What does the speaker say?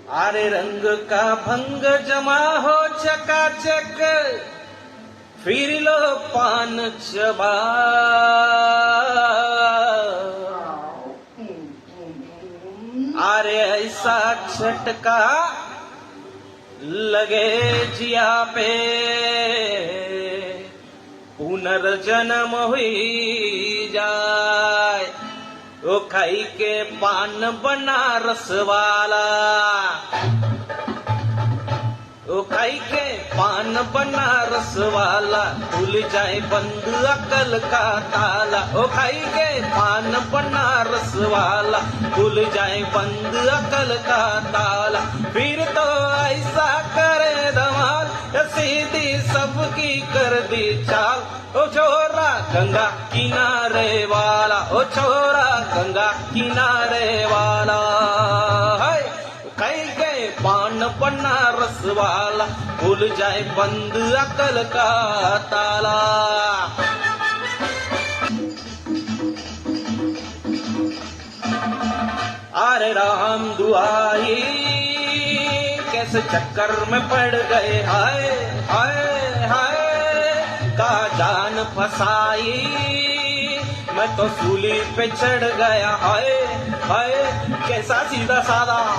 आरे रंग का भंग जमा हो चकाचक, फिर लो पान चबा। आरे ऐसा झटका लगे जिया पे, पुनर्जन्म हुई जाए। ओ खाई के पान बनारस वाला, ओ खाई के पान बनारस वाला, खुल जाए बंद अकल का ताला। ओ खाई के पान बनारस वाला, खुल जाए बंद अकल का ताला। फिर तो ऐसा करे धमाल, सीधी सबकी कर दी चाल। ओ छोरा गंगा किनारे वाला, ओ छोरा गंगा किनारे वाला, है खाई के पान बनारस वाला, खुल जाए बंद अकल का ताला। अरे राम दुआई, कैसे चक्कर में पड़ गए, हाय हाय हाय, का जान फसाई, मैं तो सूली पे चढ़ गया, हाय हाय, कैसा सीधा साधा।